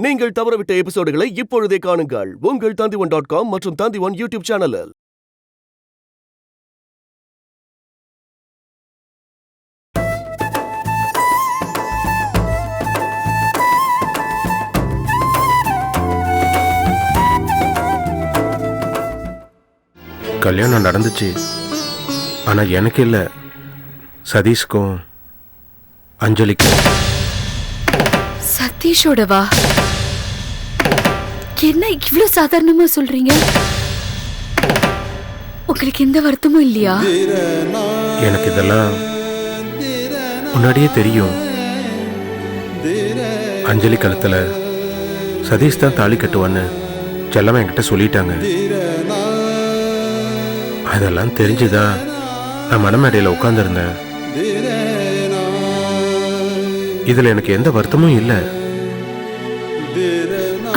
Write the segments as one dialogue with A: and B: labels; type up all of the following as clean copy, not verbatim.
A: நீங்கள் தவறவிட்ட எபிசோடுகளை இப்பொழுதே காணுங்கள் உங்கள் Tandivan.com மற்றும் Tandivan யூடியூப் சேனலில்.
B: கல்யாணம் நடந்துச்சு. ஆனா எனக்கு இல்ல, சதீஷ்க்கும் அஞ்சலிக்கும்.
C: சதீஷோடவா? என்ன இவ்வளவு சாதாரணமா சொல்றீங்க? உங்களுக்கு எந்த வருத்தமும் இல்லையா?
B: எனக்கு இதெல்லாம் முன்னாடியே தெரியும். அஞ்சலி கழுத்துல சதீஷ் தான் தாலி கட்டுவான்னு செல்லமா என்கிட்ட சொல்லிட்டாங்க. அதெல்லாம் தெரிஞ்சுதான் நான் மணமேடையில உட்கார்ந்துருந்தேன். இதுல எனக்கு எந்த வருத்தமும் இல்லை.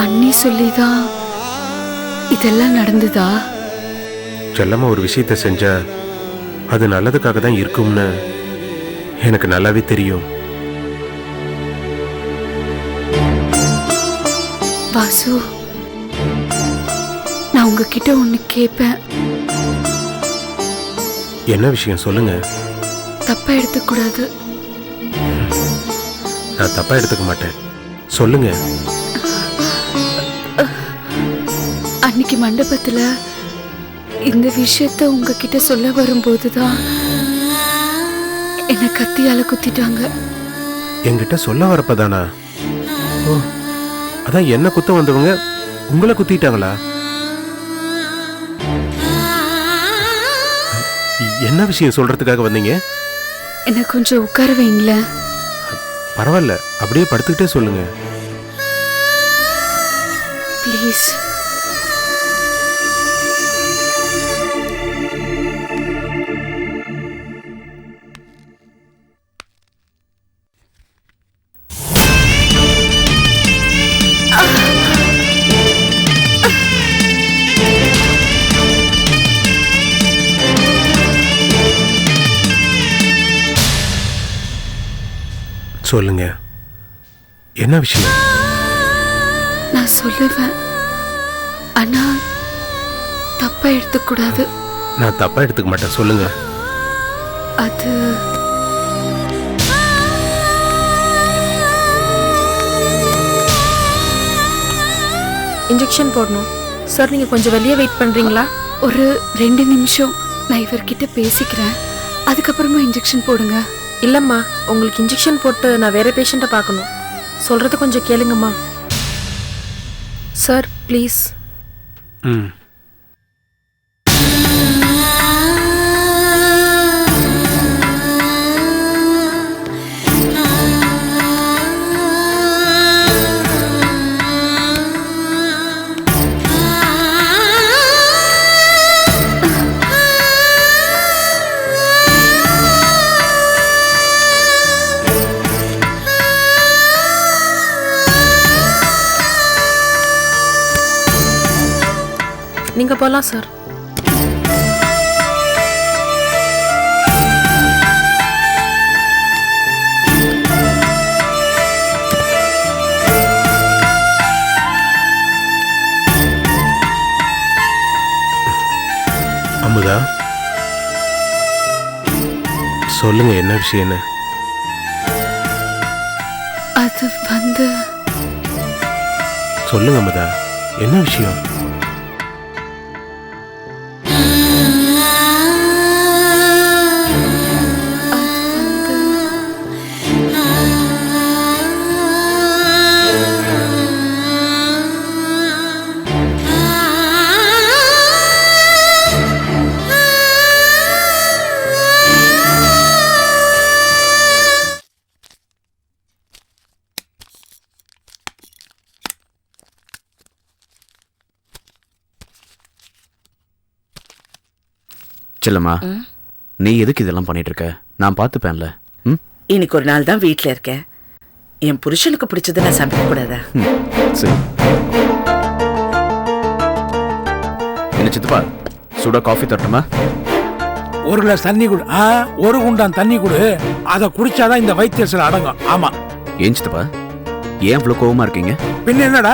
C: அண்ணி சொல்லிதான் இதெல்லாம் நடந்ததா?
B: செல்லமா ஒரு விஷயத்த செஞ்சா அது நல்லதுக்காக தான் இருக்கும்னு எனக்கு நல்லாவே தெரியும்.
C: வாசு, நான் உங்ககிட்ட ஒண்ணு கேட்பேன்.
B: என்ன விஷயம் சொல்லுங்க.
C: தப்பா எடுத்துக்கூடாது.
B: நான் தப்பா எடுத்துக்க மாட்டேன், சொல்லுங்க.
C: அன்னைக்கு மண்டபத்துல இந்த விஷயத்த உங்ககிட்ட சொல்ல வரும்போதுதான் என்ன கத்தியால குத்திட்டாங்க.
B: என்கிட்ட சொல்ல வரப்பதானா? ஓ, அதான் என்ன குத்த வந்தவங்க உங்களை குத்திட்டாங்களா? என்ன விஷயம் சொல்றதுக்காக வந்தீங்க?
C: என்ன கொஞ்சம் உட்கார வைங்களேன்.
B: பரவாயில்ல, அப்படியே படுத்துக்கிட்டே சொல்லுங்க.
C: ப்ளீஸ்.
B: சொல்லுங்க, என்ன விஷயம்?
C: நான் சொல்லுவேன், ஆனா தப்பா எடுத்துக்கூடாது.
B: நான் தப்பா எடுத்துக்க மாட்டேன், சொல்லுங்க.
C: அது
D: இன்ஜெக்ஷன் போடணும் சார். நீங்க கொஞ்சம் வெளியே வெயிட் பண்றீங்களா?
C: ஒரு 2 நிமிஷம் நான் இவர்கிட்ட பேசிக்கிறேன், அதுக்கப்புறமா இன்ஜெக்ஷன் போடுங்க.
D: இல்லம்மா, உங்களுக்கு இன்ஜெக்ஷன் போட்டு நான் வேற பேஷண்ட்டை பார்க்கணும். சொல்றது கொஞ்சம் கேளுங்கம்மா சார், ப்ளீஸ். நீங்க போலாம் சார்.
B: அமுதா, சொல்லுங்க, என்ன விஷயம்?
C: அது வந்து
B: சொல்லுங்க அமுதா, என்ன விஷயம்?
E: செல்லம்மா, நீ எதுக்கு இதெல்லாம் பண்ணிட்டு இருக்க? நான் பார்த்துப்பேன்ல.
F: இன்னைக்கு ஒரு நாள் தான் வீட்டில் இருக்கேன். என் புருஷனுக்கு பிடிச்சதை நான் சமைக்க கூடாதா?
E: சரி. என்ன சித்தப்பா, சுட காஃபி தரட்டுமா?
G: ஒரு கிளாஸ் தண்ணி கொடு. ஒரு குண்டான் தண்ணி கொடு. அதை குடிச்சாதான் இந்த வைத்தியத்தில் அடங்கும். ஆமா.
E: ஏன் சித்தப்பா, ஏன் இவ்வளவு கோவமா இருக்கீங்க?
G: பின்ன என்னடா,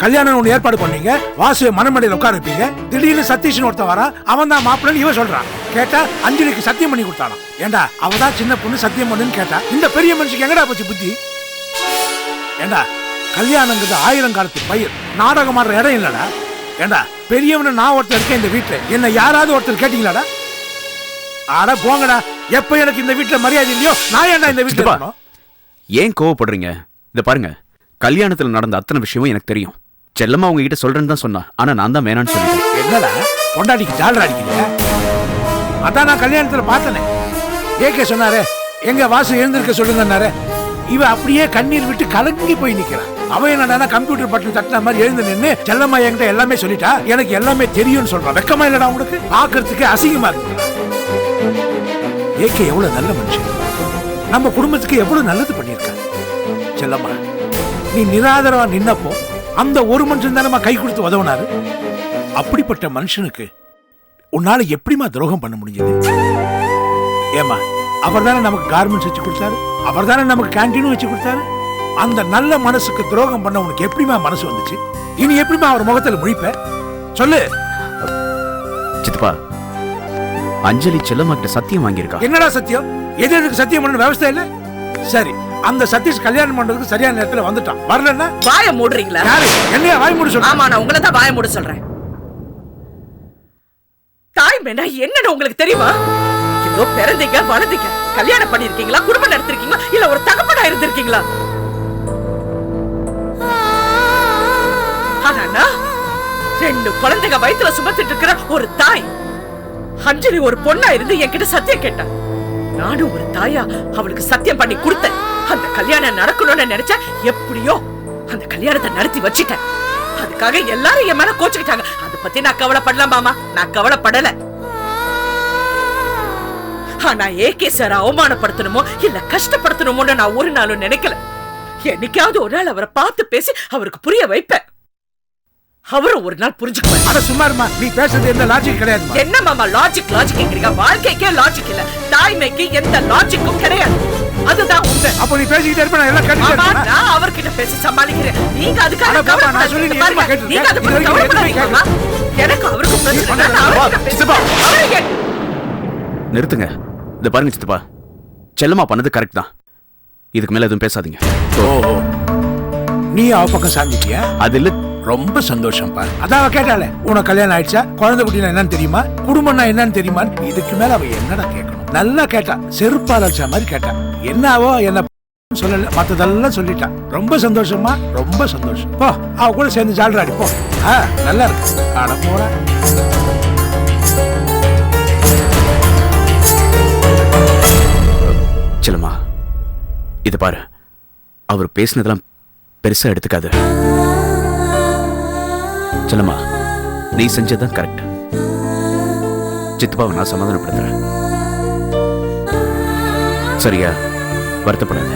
G: கல்யாணம் ஒண்ணு ஏற்பாடு பண்ணீங்க, வாசுவை மனமடையில உட்கார வைப்பீங்க, திடீர்னு சதீஷ்னு ஒருத்தன் வரா, அவன் தான் மாப்பிள்ளன்னு இவன் சொல்றான். கேட்டா அஞ்சலிக்கு சத்தியம் பண்ணி கொடுத்தானா. ஏண்டா அவதான் சின்ன பொண்ணு சத்தியம் பண்ணுன்னு கேட்டா இந்த பெரிய மனுஷனுக்கு எங்கடா போச்சு புத்தி? ஏண்டா கல்யாணங்கிறது 1000 காலத்து பயிர், நாடகம் ஆடுற இடம் இல்லடா. ஏண்டா பெரியவனு நான் ஒருத்தர் இருக்கேன் இந்த வீட்டுல, என்ன யாராவது ஒருத்தர் கேட்டீங்களாடா? ஆட போங்கடா. எப்ப எனக்கு இந்த வீட்டுல மரியாதை இல்லையோ நான் ஏன்டா இந்த வீட்டுல இருக்கணும்?
E: ஏன் கோவப்படுறீங்க? இத பாருங்க, கல்யாணத்துல நடந்த அத்தனை விஷயமும் எனக்கு தெரியும். செல்லம்மா உங்ககிட்ட சொல்றேன்னு தான் சொன்னா, ஆனா நான் தான் வேணான்னு சொல்லிட்டேன்.
G: என்னடா பொண்டாட்டிக்கு ஜாலரா அடிக்கிறீங்க? அதான் நான் கல்யாணத்துல பார்த்தனே. ஏகே சொன்னாரு, எங்க வாசு எழுந்திருக்க சொல்லுங்கன்னாரு. இவ அப்படியே கண்ணீர் விட்டு கலங்கி போய் நிக்கிறான். அவன் என்னடா கம்ப்யூட்டர் பட்டன் தட்டின மாதிரி எழுந்து நின்று செல்லம்மா என்கிட்ட எல்லாமே சொல்லிட்டா, எனக்கு எல்லாமே தெரியும்னு சொல்றான். வெக்கமா இல்லடா உங்களுக்கு? பாக்குறதுக்கு அசிங்கமா இருக்கு. ஏகே எவ்வளவு நல்ல மனுஷன், நம்ம குடும்பத்துக்கு எவ்வளவு நல்லது பண்ணியிருக்கான். செல்லம்மா நீ நிராதரவா நின்னப்போ அந்த ஒரு மனுஷன் தானே கை கொடுத்து உதவுனாரு. அப்படிப்பட்ட மனுஷனுக்கு உன்னால எப்படிமா துரோகம் பண்ண முடிஞ்சது? ஏமா அவர் தானே நமக்கு கார்மெண்ட்ஸ் வச்சு கொடுத்தாரு, அவர் தானே நமக்கு கேண்டீனும் வச்சு கொடுத்தாரு. அந்த நல்ல மனசுக்கு துரோகம் பண்ண உனக்கு எப்படிமா மனசு வந்துச்சு? இனி எப்படிமா அவர் முகத்துல முழிப்ப சொல்லு.
E: சித்தப்பா, அஞ்சலி செல்லம்மா கிட்ட சத்தியம் வாங்கியிருக்கா.
G: என்னடா சத்தியம்? எதுக்கு சத்தியம் பண்ண விவசாய இல்ல? சரி, அந்த சதீஷ் கல்யாணம் பண்றதுக்கு சரியான நேரத்துல வந்துட்டான். வரலன்னா
F: வாய மூடுறீங்களா?
G: யாரு என்னையா வாய் மூட சொல்ற?
F: ஆமா, நான் உங்களை தான் வாய மூட சொல்றேன். தாய் மேனா என்னன்னு உங்களுக்கு தெரியுமா? ஏதோ பிறந்தீங்க வளர்ந்தீங்க, கல்யாணம் பண்ணிருக்கீங்களா, குடும்பம் நடத்திருக்கீங்களா, இல்ல ஒரு தகப்பனா இருந்திருக்கீங்களா? ஆனா 2 குழந்தைங்க வயித்துல சுமந்துட்டு இருக்கிற ஒரு தாய் அஞ்சலி ஒரு பொண்ணா இருந்து என்கிட்ட சத்தியம் கேட்டா. நானும் ஒரு தாயா அவளுக்கு சத்தியம் பண்ணி கொடுத்தேன். அந்த கல்யாணம் நடக்கணும்னு நினைச்சா எப்படியோ அந்த கல்யாணத்தை நடத்தி வச்சிட்டேன். அதுக்காக எல்லாரும் என் மேல கோச்சுக்கிட்டாங்க. அதை பத்தி நான் கவலைப்படலாம் மாமா, நான் கவலைப்படல. ஆனா ஏகே சார் அவமானப்படுத்தணுமோ இல்ல கஷ்டப்படுத்தணுமோன்னு நான் ஒரு நாளும் நினைக்கல. என்னைக்காவது ஒரு நாள் அவரை பார்த்து பேசி அவருக்கு புரிய வைப்பேன். அவரும் ஒரு நாள் புரிஞ்சுக்குவார்.
G: அட சும்மாருமா, நீ பேசுறது எந்த லாஜிக் கிடையாது.
F: என்ன மாமா லாஜிக்? வாழ்க்கைக்கே லாஜிக் இல்ல, தாய்மைக்கு எந்த லாஜிக்கும் கிடையாது. அதுதான் உண்மை.
G: அப்ப நீ பேசிக்கிட்டே இருப்ப, நான் எல்லாம் கேட்டுட்டே
F: நான் அவர்கிட்ட பேசி சமாளிக்கிறேன். நீங்க அதுக்காக
G: நான் சொல்லி நீ என்ன கேட்டீங்க?
F: நீங்க அதை பத்தி கவலைப்படாதீங்க மாமா. எனக்கு அவருக்கு பிரச்சனை இல்ல, நான் அவர்கிட்ட பேசுறேன்.
E: நிறுத்துங்க. இத பாருங்க சித்தப்பா, செல்லம்மா பண்ணது கரெக்ட் தான். இதுக்கு மேல எதுவும் பேசாதீங்க.
G: ஓ, நீ அவ பக்கம் சாஞ்சிட்டியா?
E: அது இல்ல.
G: ரொம்ப சந்தோஷம் பாரு. அதான் அவ கேட்டாலே, உனக்கு கல்யாணம் ஆயிடுச்சா, குழந்தை குட்டினா என்னன்னு தெரியுமா, குடும்பம்னா என்னன்னு தெரியுமா? இதுக்கு மேல அவ என்னடா கேட்கணும்? நல்லா கேட்டா, செருப்பால் அடிச்ச மாதிரி கேட்டா. என்னவோ என்ன சொல்லல, மத்ததெல்லாம் சொல்லிட்டா. ரொம்ப சந்தோஷமா, ரொம்ப சந்தோஷம். போ, அவ கூட சேர்ந்து ஜாலரா அடி போ. நல்லா இருக்கு. அட போடா.
E: செல்லம்மா, இது பாரு, அவர் பேசினதெல்லாம் பெருசா எடுத்துக்காது. செல்லம்மா, நீ செஞ்சதான் கரெக்ட். சித்தப்பாவை நான் சமாதானப்படுத்துறேன். சரியா? வருத்தப்படாத.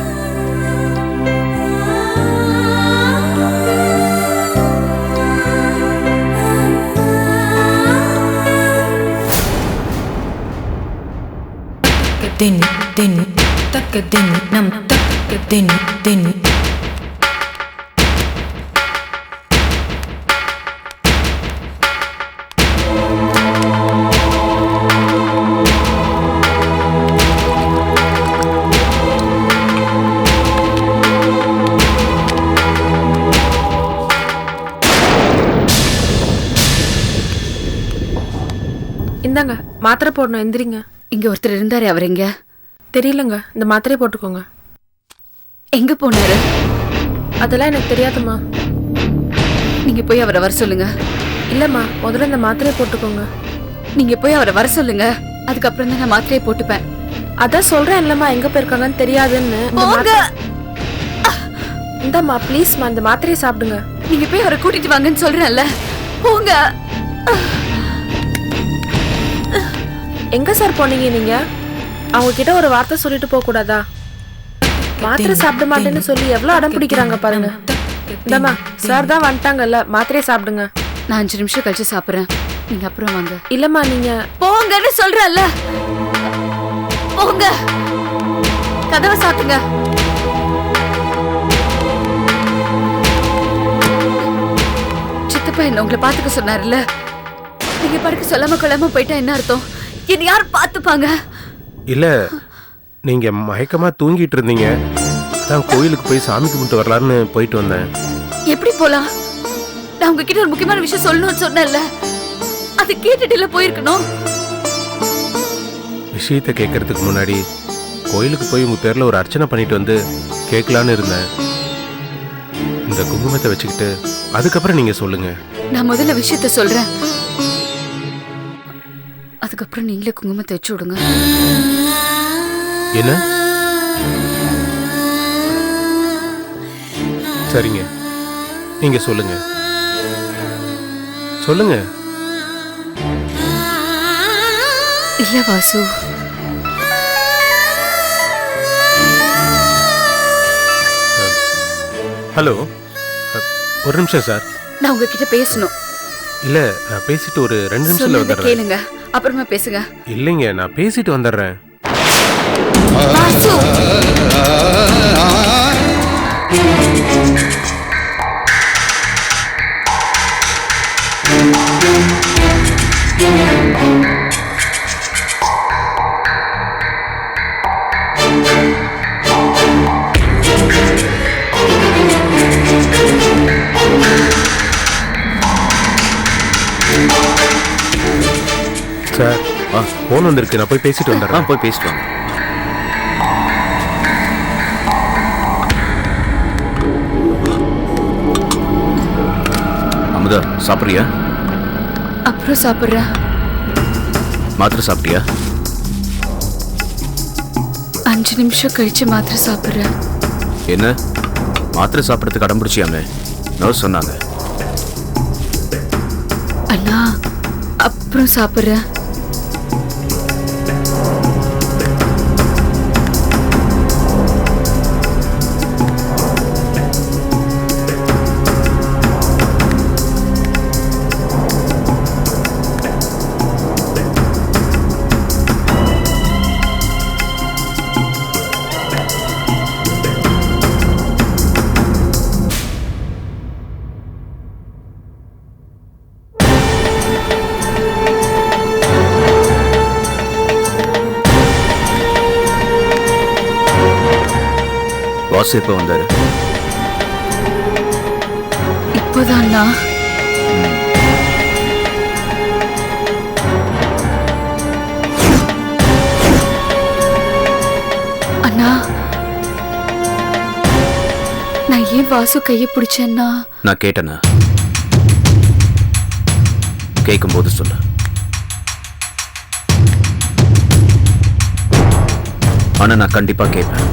D: இந்தாங்க மாத்திரை போடணும், எந்திரிங்க.
C: இங்க ஒருத்தர் இருந்தாரு, அவர் எங்க?
D: தெரியலங்க, இந்த மாத்திரையை போட்டுக்கோங்க.
C: எங்க போனாரு?
D: அதெல்லாம் எனக்கு தெரியாதுமா.
C: நீங்க போய் அவரை வர சொல்லுங்க.
D: இல்லம்மா, முதல்ல இந்த மாத்திரையை போட்டுக்கோங்க.
C: நீங்க போய் அவரை வர சொல்லுங்க, அதுக்கப்புறம் தான் நான் மாத்திரையை போட்டுப்பேன்.
D: அதான் சொல்றேன் இல்லம்மா, எங்க போயிருக்காங்கன்னு தெரியாதுன்னு. இந்தாம்மா ப்ளீஸ்மா, இந்த மாத்திரையை சாப்பிடுங்க.
C: நீங்க போய் அவரை கூட்டிட்டு வாங்கன்னு சொல்றேன்ல, போங்க.
D: எங்க சார் போனீங்க நீங்க? அவங்க கிட்ட ஒரு வார்த்தை சொல்லிட்டு போக கூடாதா? மாத்திரை சாப்பிட மாட்டேன்னு சொல்லி எவ்வளவு அடம் பிடிக்கிறாங்க பாருங்க. இந்தாம்மா, சார் தான் வந்துட்டாங்கல்ல, மாத்திரையை சாப்பிடுங்க.
C: நான் 5 நிமிஷம் கழிச்சு சாப்பிடுறேன், நீங்க அப்புறம் வாங்க.
D: இல்லம்மா, நீங்க
C: போங்கன்னு சொல்றேன்ல, போங்க. கதவை சாத்துங்க. சித்தப்பா என்ன உங்களை பாத்துக்க சொன்னார்ல, நீங்க படுக்க சொல்லாம கொள்ளாம போயிட்டா என்ன அர்த்தம்? என்ன யார் பாத்துப்பாங்க?
B: இல்ல, நீங்க மயக்கமா தூங்கிட்டு இருந்தீங்க. தான் கோயிலுக்கு போய் சாமி கும்பிட்டு வரலான்னு போயிட்டு வந்தேன்.
C: எப்படி போலாம்? நான் உங்ககிட்ட ஒரு முக்கியமான விஷயம் சொல்லணும்னு சொன்னேன்ல, அது கேட்டுட்டு போயிருக்கணும்.
B: விஷயத்தை கேட்கறதுக்கு முன்னாடி கோயிலுக்கு போய் உங்க பேர்ல ஒரு அர்ச்சனை பண்ணிட்டு வந்து கேட்கலான்னு இருந்தேன். இந்த குங்குமத்தை வச்சுக்கிட்டு அதுக்கப்புறம் நீங்க சொல்லுங்க.
C: நான் முதல்ல விஷயத்த சொல்றேன், அதுக்கப்புறம் நீங்களே குங்குமத்தை வச்சு விடுங்க.
B: என்ன? சரிங்க, நீங்க சொல்லுங்க சொல்லுங்க.
C: இல்ல வாசு,
B: ஹலோ, ஒரு நிமிஷம் சார்.
C: நான் உங்ககிட்ட பேசணும்.
B: இல்ல, நான் பேசிட்டு ஒரு 2 நிமிஷத்துல
C: சொல்றத
B: வந்துடுறேன்.
C: கேளுங்க, அப்புறமா பேசுங்க.
B: இல்லைங்க, நான் பேசிட்டு வந்துடுறேன்.
C: வாசு,
B: சார், போன் வந்திருக்கு, நான் போய் பேசிட்டு வந்துடுறேன்.
E: போய் பேசிட்டு வாங்க. அமுதா, சாப்பிட்றியா?
C: அப்புறம் சாப்பிடுறேன்.
E: மாத்திரை சாப்பிட்டியா?
C: 5 நிமிஷம் கழிச்சு மாத்திரை சாப்பிடுறேன்.
E: என்ன மாத்திரை சாப்பிட்றதுக்கு அடம் பிடிச்சியாமே? நர்ஸ் சொன்னாங்க.
C: அண்ணா, அப்புறம் சாப்பிடுறேன்.
E: வாசு எப்போ வந்தாரு?
C: இப்போதான் அண்ணா. அண்ணா, நான் ஏன் வாசு கையை பிடிச்சேன்னா?
E: நான் கேட்டேனா? கேட்கும்போது சொல்ல. ஆனா நான் கண்டிப்பா கேட்பேன்.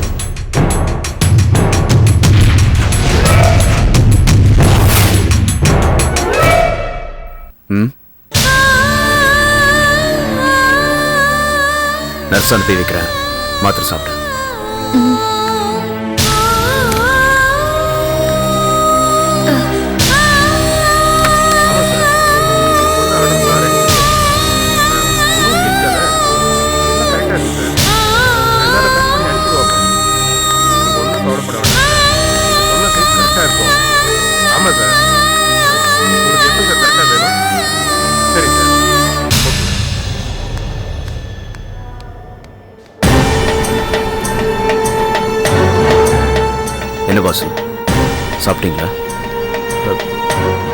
E: நர்ஸ் அனுப்பி வைக்கிறேன், மாத்திரை சாப்பிட்டு.
B: ஆமா சார், உங்களுக்கு எப்போ சார் கரெக்டாக வேணும்? சரி சார்.
E: என்ன வாசு, சாப்பிட்டீங்களா?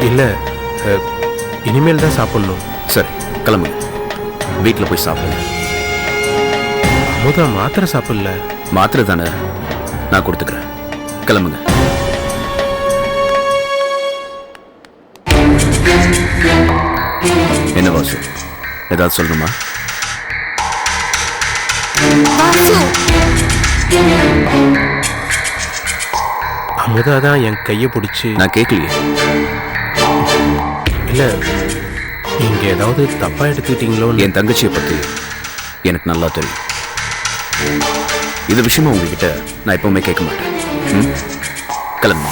B: இல்லை, இனிமேல் தான் சாப்பிடணும்.
E: சரி, கிளம்புங்க. வீட்டில் போய் சாப்பிடுங்க.
B: அமுதா மாத்திரை சாப்பிடல.
E: மாத்திரை தானே, நான் கொடுத்துக்கிறேன். கிளம்புங்க. என்ன வாசு, ஏதாவது சொல்லணுமா?
C: வாசு,
B: அமுதா தான் என் கையை பிடிச்சி.
E: நான் கேட்கலையே.
B: இல்லை, நீங்க ஏதாவது தப்பா எடுத்துக்கிட்டீங்களோ?
E: என் தங்கச்சியை பத்தி எனக்கு நல்லா தெரியும். இது விஷயமா உங்ககிட்ட நான் எப்பவுமே கேட்க மாட்டேன். கிளம்பு.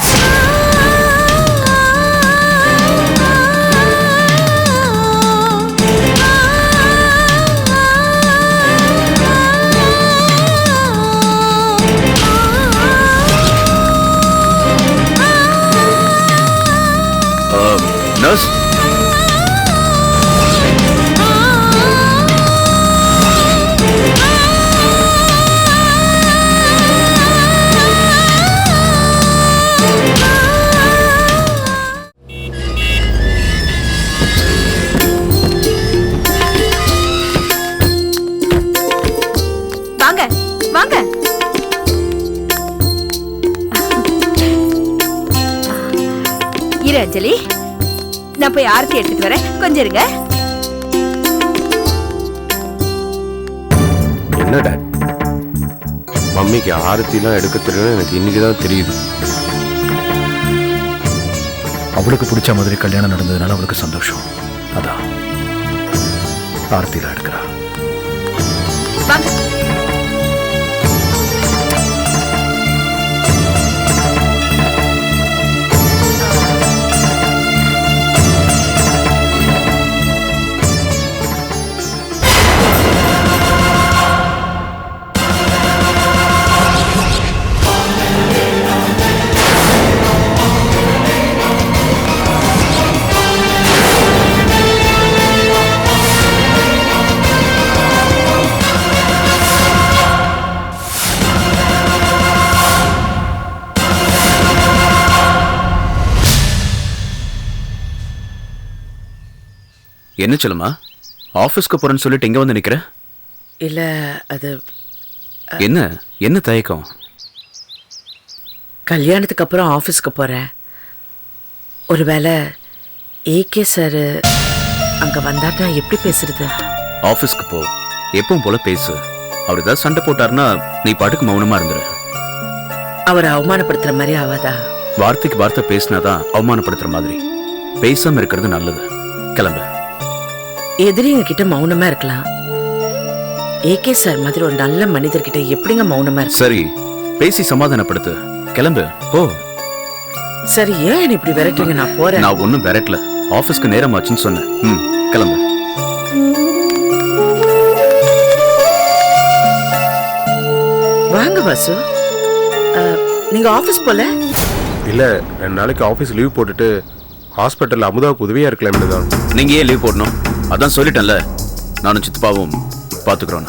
E: நர்ஸ்,
C: வாங்க வாங்க. இரு அஞ்சலி, நான் போய் ஆரத்தி எடுத்துட்டு வரேன், கொஞ்சம் இருங்க.
B: என்ன டாட், மம்மிக்கு ஆரத்திலாம் எடுக்க தெரியும் எனக்கு இன்னைக்கு தான் தெரியுது.
H: அவளுக்கு பிடிச்ச மாதிரி கல்யாணம் நடந்ததுனால அவளுக்கு சந்தோஷம். அதான் ஆரத்தியில எடுக்கிறா.
C: வாங்க.
E: என்ன சொல்லுமா? ஆபீஸ்க்கு போறேன்னு சொல்லிட்டு எங்க வந்து நிக்கிற?
F: இல்ல அது
E: என்ன என்ன தயக்கம்?
F: கல்யாணத்துக்கு அப்புறம் ஆபீஸ்க்கு போறேன். ஒருவேளை ஏகே சார் அங்க வந்தாட்டா எப்படி பேசுறது?
E: ஆபீஸ்க்கு போ, எப்பவும் போல பேசு. அவர் ஏதாவது சண்டை போட்டாருன்னா நீ பாட்டுக்கு மௌனமா இருந்துரு.
F: அவரை அவமானப்படுத்துற மாதிரி ஆவாதா?
E: வார்த்தைக்கு வார்த்தை பேசினாதான் அவமானப்படுத்துற மாதிரி. பேசாம இருக்கிறது நல்லது. கிளம்பு.
F: எதிரிங்க கிட்ட மௌனமா இருக்கலாம். ஏகே சார் மாதிரி ஒரு நல்ல மனிதர்கிட்ட எப்படிங்க மௌனமா இருக்கு?
E: சரி, பேசி சமாதானப்படுத்து. கிளம்பு போ.
F: சரி, ஏன் இப்படி விரட்டுறீங்க? நான் போறேன்.
E: நான் ஒன்னும் விரட்டல, ஆபீஸ்க்கு நேரம் ஆச்சுன்னு சொன்னேன். கிளம்பு.
F: வாங்க வாசு. நீங்க ஆபீஸ் போல?
B: இல்ல, 2 நாளைக்கு ஆஃபீஸ் லீவ் போட்டுட்டு ஹாஸ்பிட்டல் அமுதாவுக்கு உதவியா இருக்கலாம்னு தான்.
E: நீங்க ஏன் லீவ் போடணும்? அதான் சொல்லிட்டேன்ல, நானும் சித்தப்பாவும் பாத்துக்கிறோம்.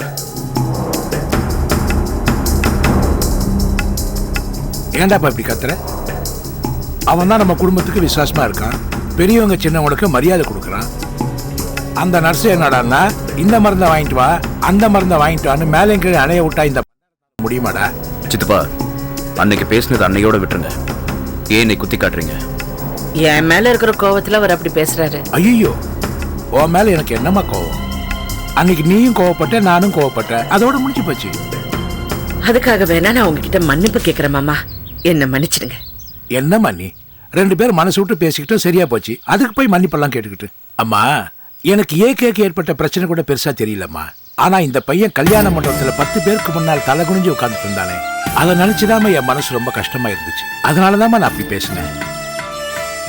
G: ஏண்டாப்பா இப்படி கத்துற? அவன் தான் நம்ம குடும்பத்துக்கு விசுவாசமா இருக்கான். பெரியவங்க சின்னவங்களுக்கு மரியாதை கொடுக்குறான். அந்த நர்ஸ் என்னடான்னா, இந்த மருந்தை வாங்கிட்டு வா, அந்த மருந்தை வாங்கிட்டு வான்னு மேலே கீழே அணைய விட்டா இந்த முடியுமாடா?
E: சித்தப்பா, அன்னைக்கு பேசினது அன்னையோட விட்டுருங்க. ஏன் நீ குத்தி காட்டுறீங்க?
F: என் மேல இருக்கிற கோவத்துல அவர் அப்படி பேசுறாரு.
G: ஐயோ, உன் மேல எனக்கு என்னமா கோவம்? அன்னைக்கு நீயும் கோவப்பட்ட, நானும் கோவப்பட்டேன், அதோட முடிஞ்சு போச்சு.
F: அதுக்காக வேணா நான் உங்ககிட்ட மன்னிப்பு கேட்கிறேன் மாமா. என்ன மன்னிச்சிடுங்க.
G: என்ன மன்னி? 2 பேரும் மனசு விட்டு பேசிக்கிட்டோம், சரியா போச்சு. அதுக்கு போய் மன்னிப்பெல்லாம் கேட்டுக்கிட்டு. அம்மா, எனக்கு ஏகேக்கு ஏற்பட்ட பிரச்சனை கூட பெருசா தெரியலம்மா. ஆனா இந்த பையன் கல்யாண மண்டபத்துல 10 பேருக்கு முன்னால் தலை குனிஞ்சு உட்கார்ந்துட்டு இருந்தானே, அதை நினைச்சுதாம என் மனசு ரொம்ப கஷ்டமா இருந்துச்சு. அதனாலதாம்மா நான் அப்படி பேசினேன்.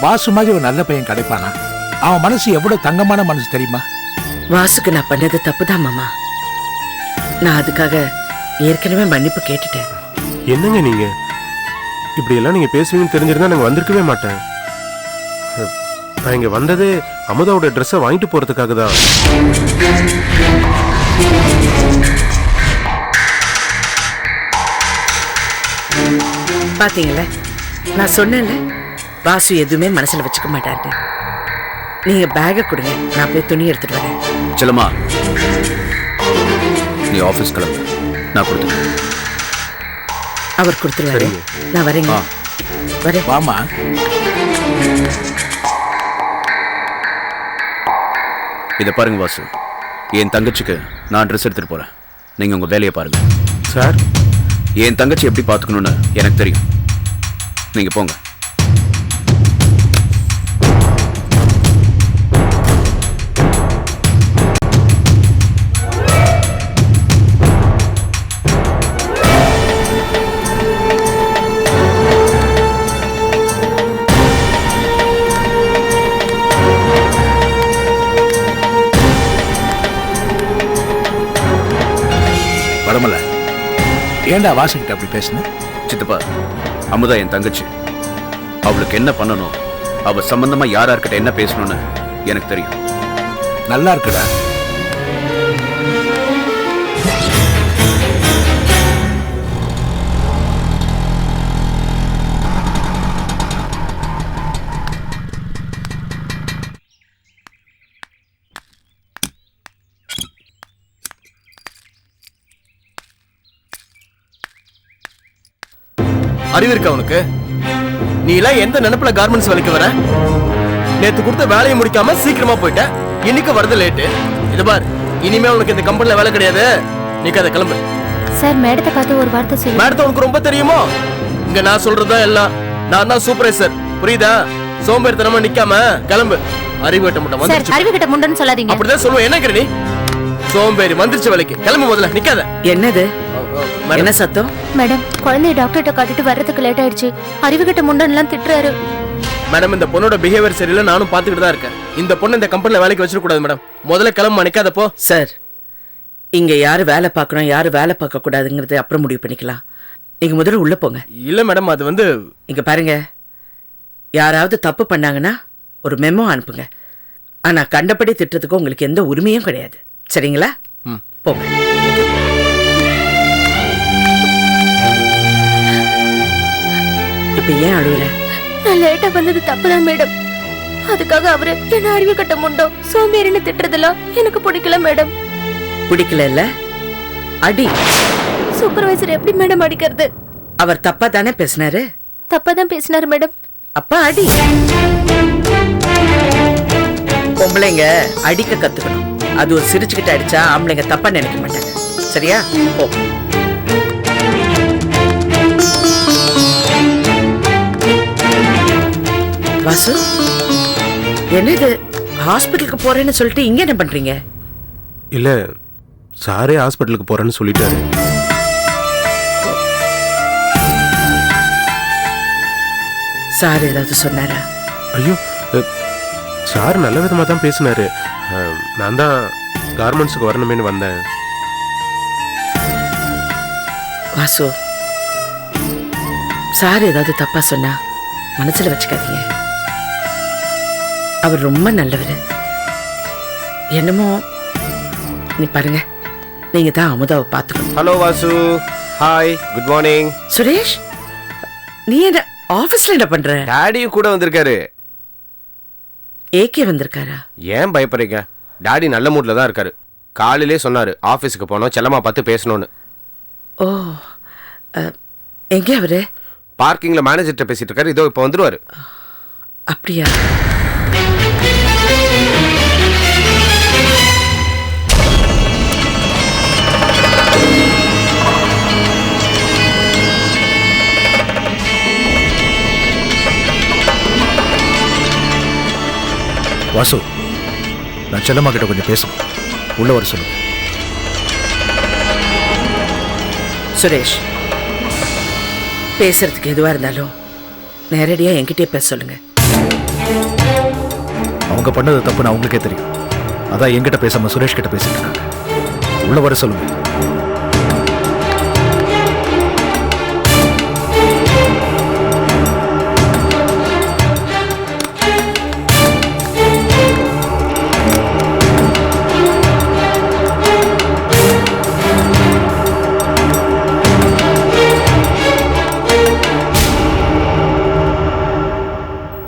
G: வாசு மாதிரி ஒரு நல்ல பையன் கிடைப்பானா? அவன் மனசு எவ்வளவு தங்கமான மனசு தெரியுமா?
F: வாசுக்கு நான் பண்ணது தப்புதான் மாமா. நான் அதுக்காக ஏற்கனவே மன்னிப்பு கேட்டுட்டேன்.
B: என்னங்க நீங்க இப்படி எல்லாம் நீங்க பேசுவீங்கன்னு தெரிஞ்சிருந்தா நாங்க வந்திருக்கவே மாட்டேன். நான் இங்க வந்ததே அமுதாவோட ட்ரெஸ்ஸை வாங்கிட்டு போறதுக்காக தான்.
F: பாத்தீங்களா, நான் சொன்னேன்ல, வாசு எதுவுமே மனசுல வச்சுக்க மாட்டாரு. நீங்க பேக கொடுங்க, நான் போய் துணி எடுத்துட்டு வரேன்.
E: செல்லம்மா, நீ ஆபீஸ் கிளம்பு, நான் கொடுத்துருவேன்.
F: அவர் கொடுத்துருவாரு. நான் வரேங்க. வரேன்.
G: வாமா.
E: இதை பாருங்க வாசு, என் தங்கச்சிக்கு நான் ட்ரெஸ் எடுத்துட்டு போறேன். நீங்க உங்க வேலையை பாருங்க.
B: சார்,
E: என் தங்கச்சி எப்படி பாத்துக்கணும்னு எனக்கு தெரியும். நீங்க போங்க.
G: வரமல, ஏண்டா வாசுகிட்ட அப்படி பேசுன?
E: சித்தப்பா, அமுதா என் தங்கச்சி. அவளுக்கு என்ன பண்ணணும் அவ சம்பந்தமா யார்கிட்ட என்ன பேசணும்னு எனக்கு தெரியும்.
G: நல்லா இருக்குடா.
A: அறிவு இருக்கா உனக்கு? நீ எல்லாம் எந்த நினைப்புல கார்மெண்ட்ஸ் வேலைக்கு வர? நேத்து கொடுத்த வேலையை முடிக்காம சீக்கிரமா போயிட்ட, இன்னைக்கு வரது லேட்டு. இது பார், இனிமே உனக்கு இந்த கம்பெனில வேலை கிடையாது. நீ கதை கிளம்பு.
I: சார் மேடத்தை பார்த்து ஒரு வார்த்தை சொல்லு.
A: மேடத்தை உனக்கு ரொம்ப தெரியுமோ? இங்க நான் சொல்றதா எல்லாம். நான் தான் சூப்பர்வைசர், புரியுதா? சோம்பேறித்தனமா நிக்காம கிளம்பு. அறிவு கட்ட முட்டை
I: சார்,
A: வந்துருச்சு.
I: அறிவு கிட்ட முண்டன்னு சொல்லாதீங்க.
A: அப்படிதான் சொல்லுவேன். என்ன கிரணி சோம்பேறி வந்துருச்சு வேலைக்கு. கிளம்பு முதல்ல, நிக்காத.
F: என்னது என்ன சத்தம்?
I: மேடம், குழந்தைய டாக்டர்கிட்ட காட்டிட்டு வர்றதுக்கு லேட் ஆயிடுச்சு. அறிவு கிட்ட முண்டன்லாம் திட்டுறாரு.
A: மேடம், இந்த பொண்ணோட பிஹேவியர் சரியில்லை, நானும் பாத்துக்கிட்டு தான் இருக்கேன். இந்த பொண்ணு இந்த கம்பெனில வேலைக்கு வச்சிட கூடாது மேடம். முதல்ல கிளம்பு, நிக்காதப்போ.
F: சார், இங்க யாரு வேலை பார்க்கணும் யாரு வேலை பார்க்க கூடாதுங்கிறது அப்புறம் முடிவு பண்ணிக்கலாம். நீங்க முதல்ல உள்ள போங்க.
A: இல்ல மேடம், அது வந்து
F: இங்க பாருங்க, யாராவது தப்பு பண்ணாங்கன்னா ஒரு மெமோ அனுப்புங்க. ஆனா கண்டபடி திட்டத்துக்கு உங்களுக்கு எந்த உரிமையும் கிடையாது. சரிங்களா? போங்க. இப்ப ஏன் அழுவுற?
I: நான் லேட்டா வந்தது தப்புதான் மேடம். அதுக்காக அவரு என்ன அறிவு கட்ட முண்டோ சோம்பேறின்னு திட்டுறதெல்லாம் எனக்கு பிடிக்கல மேடம்.
F: பிடிக்கல இல்ல? அடி.
I: சூப்பர்வைசர் எப்படி மேடம் அடிக்கிறது?
F: அவர் தப்பா தானே பேசினாரு?
I: தப்பாதான் பேசினாரு மேடம்.
F: அப்பா அடி. பொம்பளைங்க அடிக்க கத்துக்கணும். அது ஒரு சிரிச்சுக்கிட்டு அடிச்சா ஆம்பளைங்க தப்பா நினைக்க மாட்டாங்க. சரியா? போ. வாசு, என்னது ஹாஸ்பிட்டலுக்கு போறேன்னு சொல்லிட்டு இங்க என்ன பண்றீங்க?
B: இல்ல, சாரே ஹாஸ்பிட்டலுக்கு போறேன்னு சொல்லிட்டாரு.
F: சார் ஏதாவது சொன்னாரா?
B: ஐயோ, சார் நல்ல விதமா தான் பேசினாரு. நான் தான் கார்மெண்ட்ஸுக்கு வரணுமேனு வந்தேன்.
F: வாசு, சார் ஏதாவது தப்பா சொன்னா மனசுல வச்சுக்காதீங்க. அவர் ரொம்ப நல்லவர். என்னமோ நீ பாருங்க, நீங்க தான் அமுதாவை பார்த்துக்கணும்.
J: Hello Vasu, hi, good morning.
F: Suresh, நீ என்ன ஆபீஸ்ல என்ன பண்ற?
J: டாடியும் கூட வந்திருக்காரு.
F: ஏகே வந்திருக்காரா?
J: ஏன் பயப்படுறீங்க? டாடி நல்ல மூட்ல தான் இருக்காரு. காலையிலே சொன்னாரு ஆபீஸ்க்கு போனோம், செல்லமா பார்த்து பேசணும்னு.
F: ஓ, எங்க அவரு?
J: பார்க்கிங்ல மேனேஜர்கிட்ட பேசிட்டு இருக்காரு. இதோ இப்போ வந்துருவாரு.
F: அப்படியா?
H: வாசு, நான் செல்லம்மா கிட்ட கொஞ்சம் பேசணும். உள்ள வர சொல்லுங்க.
F: சுரேஷ், பேசுறதுக்கு எதுவா இருந்தாலும் நேரடியா என்கிட்டயே பேச சொல்லுங்க.
H: அவங்க பண்ணது தப்புன்னு அவங்களுக்கே தெரியும். அதான் என்கிட்ட பேசாம சுரேஷ் கிட்ட பேசிட்டு இருக்காங்க. உள்ள வர சொல்லுங்க.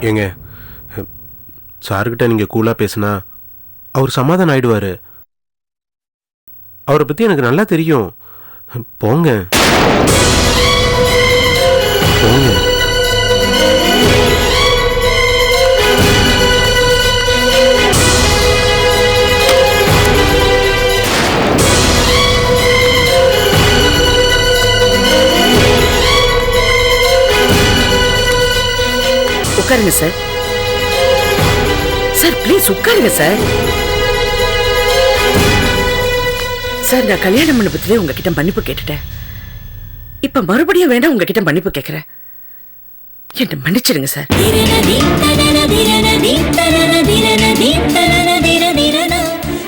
B: ஏங்க, சார்கிட்ட நீங்க கூலா பேசினா அவர் சமாதானம் ஆயிடுவாரு. அவரை பத்தி எனக்கு நல்லா தெரியும். போங்க போங்க.
F: உட்காருங்க சார். சார் ப்ளீஸ் உட்காருங்க சார். சார், நான் கல்யாண மண்டபத்திலே உங்ககிட்ட மன்னிப்பு கேட்டுட்டேன். இப்ப மறுபடியும் வேண்டாம் உங்ககிட்ட மன்னிப்பு கேட்கிறேன். என்ன மன்னிச்சிருங்க சார்.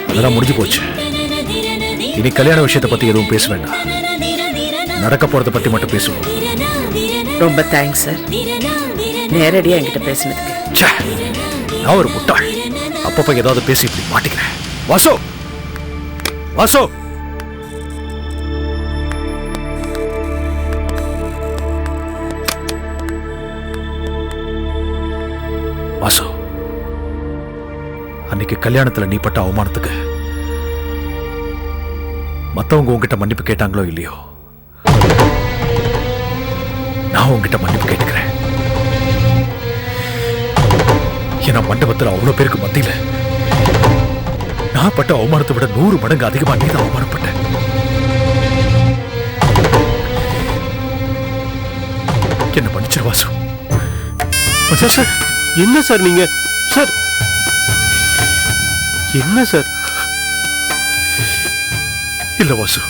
H: அதெல்லாம் முடிஞ்சு போச்சு. இனி கல்யாண விஷயத்தை பத்தி எதுவும் பேச வேண்டாம். நடக்க போறதை பத்தி மட்டும் பேசுவோம்.
F: ரொம்ப தேங்க்ஸ் சார். நேரடியா என்கிட்ட பேசினதுக்கு.
H: ச்சே, நான் ஒரு முட்டாள். அப்பப்ப ஏதாவது பேசி இப்படி மாட்டிக்கிறேன். வாசு, வாசு, வாசு, அன்னைக்கு கல்யாணத்துல நீ பட்ட அவமானத்துக்கு மத்தவங்க உங்ககிட்ட மன்னிப்பு கேட்டாங்களோ இல்லையோ, நான் உங்ககிட்ட மன்னிப்பு கேட்டுக்கிறேன். ஏன்னா மண்டபத்தில் அவ்வளவு பேருக்கு மத்தியில நான் பட்ட அவமானத்தை விட 100 மடங்கு அதிகமா நீ தான் அவமானப்பட்டேன். என்ன மன்னிச்சிரு வாசு.
B: சார் என்ன சார் நீங்க சார் என்ன சார்?
H: இல்ல வாசு,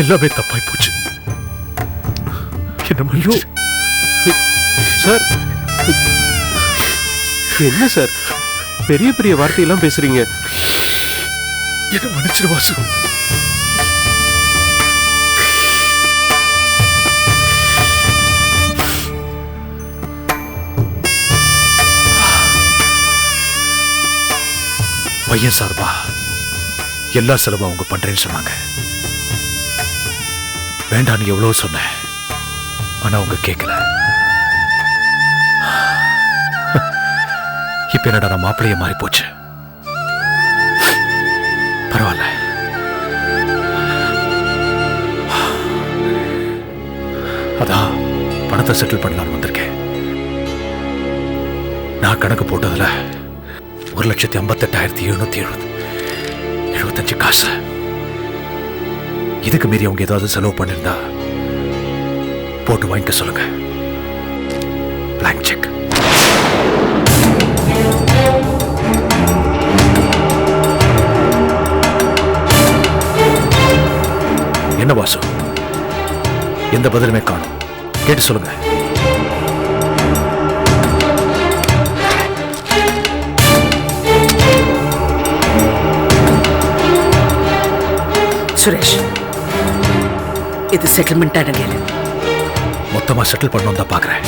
H: எல்லாமே தப்பாய் போச்சு. என்ன மன்னிச்சு
B: சார். என்ன சார் பெரிய பெரிய வார்த்தையெல்லாம் பேசுறீங்க?
H: என்ன மன்னிச்சிரு வாசு. பையன் சார்பா எல்லா செலவும் அவங்க பண்றேன்னு சொன்னாங்க. வேண்டான்னு எவ்வளவு சொன்னேன், ஆனா அவங்க கேட்கல. இப்ப என்னடா நான் மாப்பிள்ளைய மாறி போச்சு. பரவாயில்ல, அதான் பணத்தை செட்டில் பண்ணலான்னு வந்திருக்கேன். நான் கணக்கு போட்டதுல 1,58,775 காசு. இதுக்கு மீறி அவங்க ஏதாவது செலவு பண்ணிருந்தா போட்டு வாங்கிக்க சொல்லுங்க. Blank cheque. என்ன வாசு, எந்த பதிலுமே காணும்? கேட்டு சொல்லுங்க.
F: சுரேஷ், இது செட்டில்மெண்ட் அடங்கல.
H: மொத்தமா செட்டில் பண்ணணும் தான் பாக்குறேன்.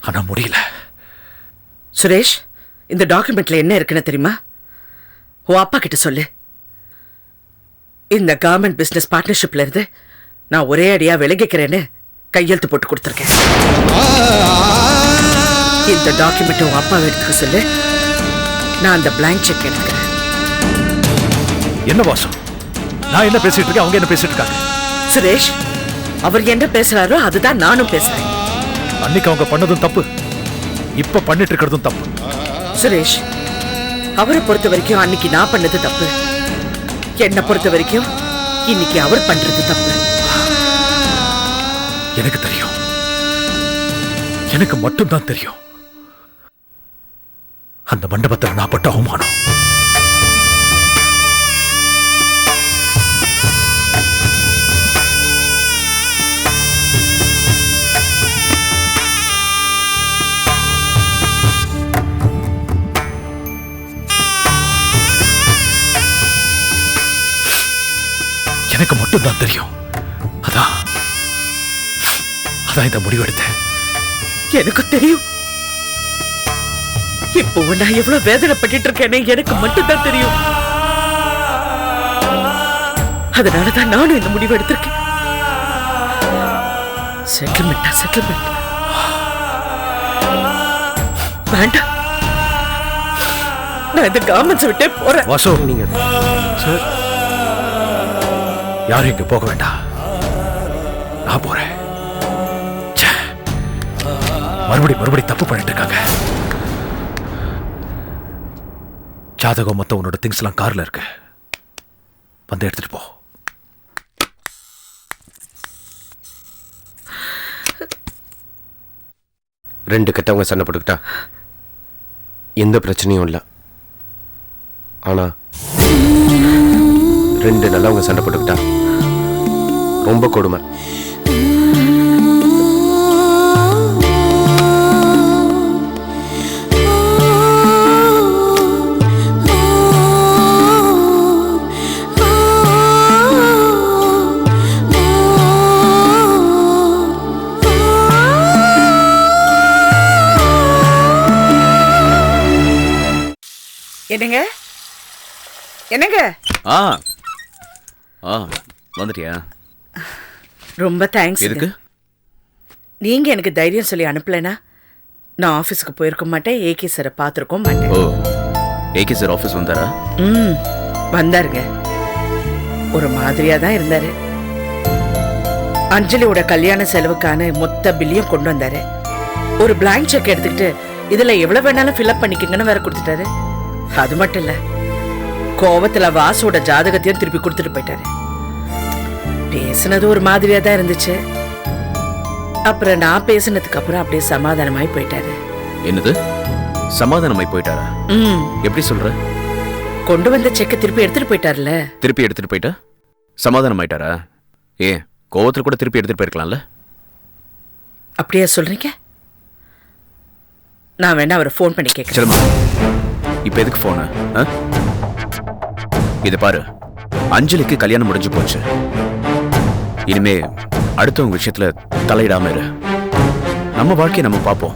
H: ஆனா முடியல.
F: சுரேஷ், இந்த டாக்குமெண்ட்ல என்ன இருக்குன்னு தெரியுமா? உன் அப்பா கிட்ட சொல்லு. இந்த கவர்மெண்ட் பிசினஸ் பார்ட்னர்ஷிப்ல இருந்து நான் ஒரே அடியா விலகிக்கிறேன்னு கையெழுத்து போட்டு கொடுத்துருக்கேன். இந்த டாக்குமெண்ட் உன் அப்பா எடுத்துக்க சொல்லு. நான் அந்த பிளாங்க் செக் எடுத்துக்கிறேன்.
H: என்ன வாசு, நான் என்ன பேசிட்டு இருக்கேன், அவங்க என்ன பேசிட்டு இருக்காங்க?
F: சுரேஷ், அவர் என்ன பேசுறாரோ அதுதான் நானும் பேசுறேன்.
H: அன்னைக்கு அவங்க பண்ணதும் தப்பு, இப்ப பண்ணிட்டு இருக்கிறதும் தப்பு.
F: சுரேஷ், அவரை பொறுத்த வரைக்கும் அன்னைக்கு நான் பண்ணது தப்பு. என்ன பொறுத்த வரைக்கும் இன்னைக்கு அவர் பண்றது தப்பு.
H: எனக்கு தெரியும், எனக்கு மட்டும்தான் தெரியும். அந்த மண்டபத்தில் நான் பட்ட அவமானம் எனக்கு மட்டும்தான் தெரியும். அதான் இந்த முடிவெடுத்தேன்.
F: எனக்கு தெரியும். இப்போ நான் எவ்வளவு வேதனைப்பட்டு இருக்கேன்னு எனக்கு மட்டும்தான் தெரியும். அதனாலதான் நானும் இந்த முடிவு எடுத்திருக்கேன். செட்டில்மெண்ட் வேண்டாம். நான் இந்த கவர்மெண்ட்ஸ் விட்டே போறேன்.
H: வாசு, நீங்க சார் யாரும் இங்க போக வேண்டாம், நான் போறேன். மறுபடி தப்பு பண்ணிட்டு இருக்காங்க. ஜாதகம் மொத்தம் உன்னோட திங்ஸ் எல்லாம் கார்ல இருக்கு, வந்து எடுத்துட்டு போ.
J: ரெண்டு கெட்டவங்க சண்டை போட்டுக்கிட்டா எந்த பிரச்சனையும் இல்லை. ஆனா ரெண்டு நல்லவங்க சண்டை போட்டுக்கிட்டா ரொம்ப கொடுமை.
F: என்னங்க என்னங்க
E: ஆ ஆ வந்துட்டியா?
F: ரொம்ப தேங்க்ஸ்.
E: எதுக்கு?
F: நீங்க எனக்கு தைரியம் சொல்லி அனுப்பலனா நான் ஆபீஸ்க்கு போயிருக்க மாட்டேன், ஏகே சாரை பார்த்துருக்க மாட்டேன்.
E: ஓ, ஏகே சார் ஆஃபீஸ் வந்தாரா?
F: வந்தாருங்க. ஒரு மாதிரியா தான் இருந்தாரு. அஞ்சலியோட கல்யாண செலவுக்கான மொத்த பில்லையும் கொண்டு வந்தாரு. ஒரு பிளாங்க் செக் எடுத்துக்கிட்டு இதுல எவ்வளவு வேணாலும் ஃபில்அப் பண்ணிக்கங்கன்னு வேற கொடுத்துட்டாரு. அது மட்டும் இல்ல, கோவத்துல வாசோட ஜாதகத்தையும் திருப்பி கொடுத்துட்டு போயிட்டாரு. பேசுனது ஒரு மாதிரியா தான் இருந்துச்சு. அப்புறம் நான் பேசுனதுக்கு அப்புறம் அப்படியே சமாதானமாய் போயிட்டாரு.
E: என்னது சமாதானமாய் போயிட்டாரா? எப்படி சொல்ற?
F: கொண்டு வந்த செக்க திருப்பி எடுத்துட்டு போயிட்டாருல.
E: திருப்பி எடுத்துட்டு போயிட்டா சமாதானம் ஆயிட்டாரா? ஏன் கோவத்துல கூட திருப்பி எடுத்துட்டு போயிருக்கலாம்ல?
F: அப்படியா சொல்றீங்க? நான் வேணா அவரை ஃபோன் பண்ணி கேட்கிறேன்.
E: செல்மா, இப்ப எதுக்கு போன? இத பாரு, அஞ்சலிக்கு கல்யாணம் முடிஞ்சு போச்சு. இனிமே அடுத்தவங்க விஷயத்துல தலையிடாம இரு. நம்ம வாழ்க்கையை நம்ம பார்ப்போம்.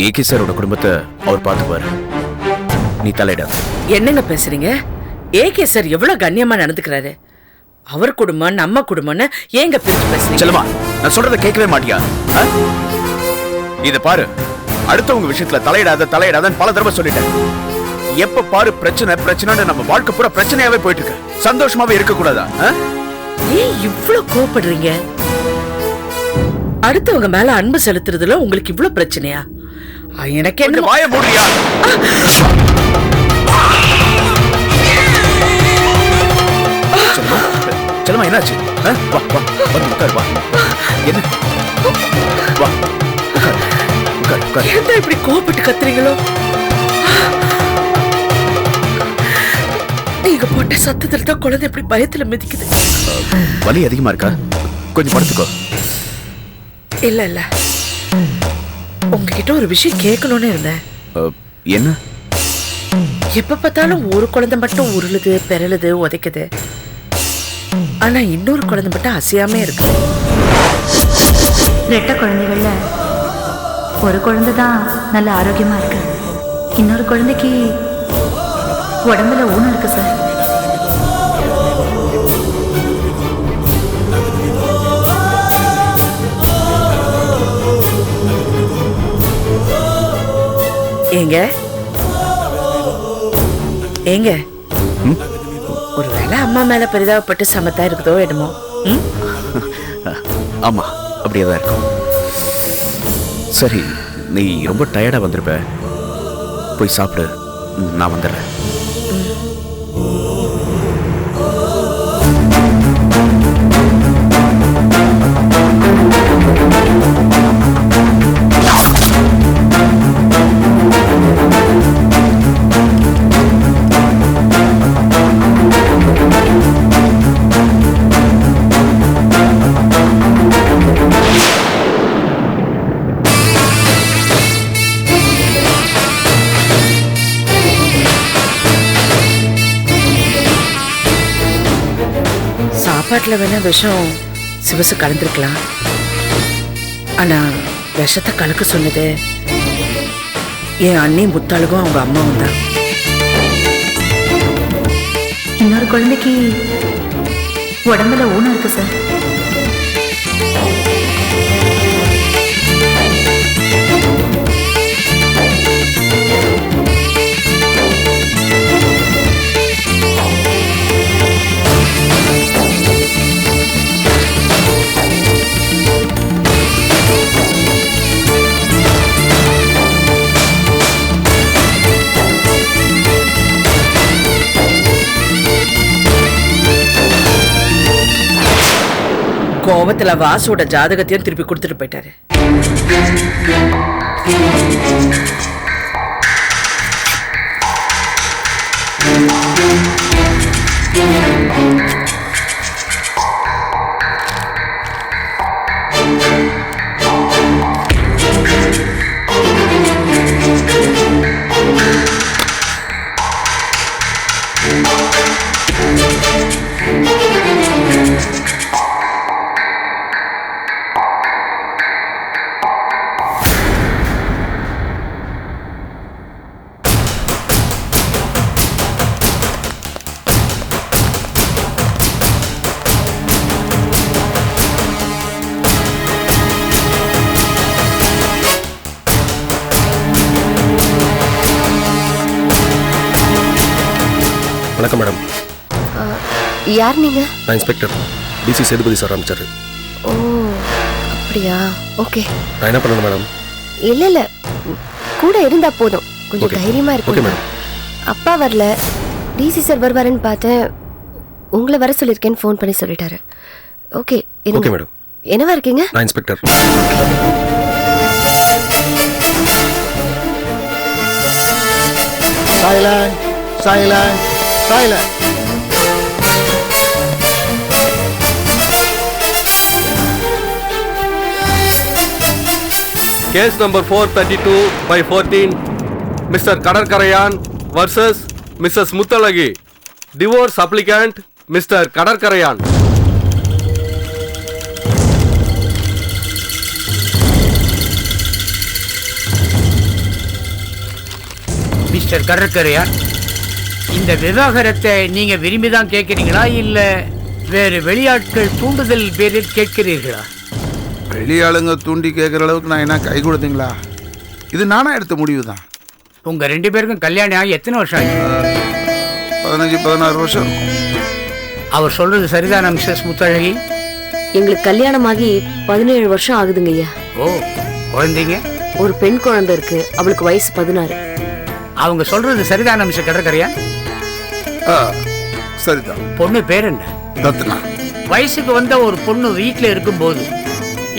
E: ஏகே சாரோட குடும்பத்தை அவர் பார்த்துப்பாரு, நீ தலையிடாத.
F: என்னங்க பேசுறீங்க? ஏகே சார் எவ்வளவு கண்ணியமா நடந்துக்கிறாரு. அவர் குடும்பம் நம்ம குடும்பம்னு ஏங்க பிரிச்சு பேசுறீங்க?
E: செல்மா, நான் சொல்றத கேட்கவே மாட்டியா? இத பாரு, அடுத்தவங்க விஷயத்துல தலையிடாதன்னு பல தடவை சொல்லிட்டேன். எப்ப பாரு பிரச்சனை பிரச்சனை, நம்ம வாழ்க்கை பூரா பிரச்சனையாவே போயிட்டு இருக்கு. சந்தோஷமாவே இருக்க கூடாதா?
F: ஏன் இவ்ளோ கோபப்படுறீங்க? அடுத்தவங்க மேல அன்பு செலுத்துறதுல உங்களுக்கு இவ்ளோ பிரச்சனையா? எனக்கு என்ன
E: வாய மூடியா? செல்மா, என்னாச்சு? வா வா வந்து உட்கார். வா, என்ன? வா உட்கார் உட்கார் உட்கார்.
F: ஏன் இப்படி கோபப்பட்டு கத்துறீங்களோ? நீங்க போட்ட சத்தத்துல தான் குழந்தை இப்படி பயத்துல மிதிக்குது.
E: வலி அதிகமா இருக்கா? கொஞ்சம் படுத்துக்கோ.
F: இல்ல இல்ல, உங்ககிட்ட ஒரு விஷயம் கேட்கணும்னு இருந்தேன்.
E: என்ன?
F: எப்ப பார்த்தாலும் ஒரு குழந்தை மட்டும் உருளுது பெறலுது உதைக்குது, ஆனா இன்னொரு குழந்தை மட்டும் அசையாம இருக்கு.
K: ரெட்ட குழந்தைகள்ல ஒரு குழந்தை தான் நல்ல ஆரோக்கியமா இருக்கு, இன்னொரு குழந்தைக்கு உடம்புல ஊனம் இருக்கு சார்.
F: ஏங்க ஏங்க, ஒருவேளை அம்மா மேல பரிதாபப்பட்டு சமத்தா இருக்குதோ என்னமோ?
E: ஆமா, அப்படியேதான் இருக்கும். சரி, நீ ரொம்ப டயர்டா வந்திருப்ப, போய் சாப்பிடு, நான் வந்துடுறேன்.
F: சாப்பாட்டுல வேணா விஷம் சிவசு கலந்துருக்கலாம், ஆனா விஷத்தை கலக்க சொன்னது என் அண்ணி முத்தாளுக்கும் அவங்க அம்மாவும் தான்.
K: இன்னொரு குழந்தைக்கு உடம்புல ஊனம் இருக்கு சார்.
F: கோபத்துல வாசோட ஜாதகத்தையும் திருப்பி கொடுத்துட்டு போயிட்டாரு.
B: வணக்கம் மேடம்.
I: யார் நீங்க?
B: நான் இன்ஸ்பெக்டர் டிசி சேதுபதி சார் ஆரம்பிச்சாரு.
I: ஓ அப்படியா, ஓகே.
B: நான் என்ன பண்ணணும் மேடம்?
I: இல்ல கூட இருந்தா போதும், கொஞ்சம்
B: Okay.
I: தைரியமா
B: ஓகே
I: இருக்கும்.
B: மேடம்.
I: அப்பா வரல, டிசி சார் வருவாருன்னு பார்த்தேன், உங்களை வர சொல்லியிருக்கேன்னு ஃபோன் பண்ணி சொல்லிட்டாரு. Okay
B: okay madam.
I: என்னவா இருக்கீங்க?
B: நான் inspector.
G: Silent silent silent.
L: Case number 432/14, Mr. Kadarkarayan versus Mrs. Muthalagi. Divorce applicant, Mr. Kadarkarayan.
M: Mister Kadarkarayan, இந்த விவாகரத்தை நீங்க விரும்பி தான் கேட்கிறீங்களா இல்ல வேறு வெளியாட்கள் தூண்டுதல் பேரில் கேட்கிறீர்களா?
G: வெளியாளுங்க தூண்டி கேட்குற அளவுக்கு நான் என்ன கை கொடுத்தீங்களா? இது நானா எடுத்த முடிவு தான்.
M: உங்க 2 பேருக்கும் கல்யாணம் ஆகி எத்தனை வருஷம் ஆச்சு?
G: 15-16 வருஷம் இருக்கும்.
M: அவர் சொல்றது சரிதானா மிஸ்ஸஸ் முத்தழகி?
N: எங்களுக்கு கல்யாணமாகி 17 வருஷம் ஆகுதுங்க ஐயா.
M: ஓ, குழந்தைங்க?
N: ஒரு பெண் குழந்தை இருக்கு, அவளுக்கு வயசு 16.
M: அவங்க சொல்றது சரிதானா மிஸ்டர் கடற்கரையான்?
G: சரிதான்.
M: பொண்ணு பேர் என்ன?
G: ரத்னா.
M: வயசுக்கு வந்த ஒரு பொண்ணு வீட்டுல இருக்கும்போது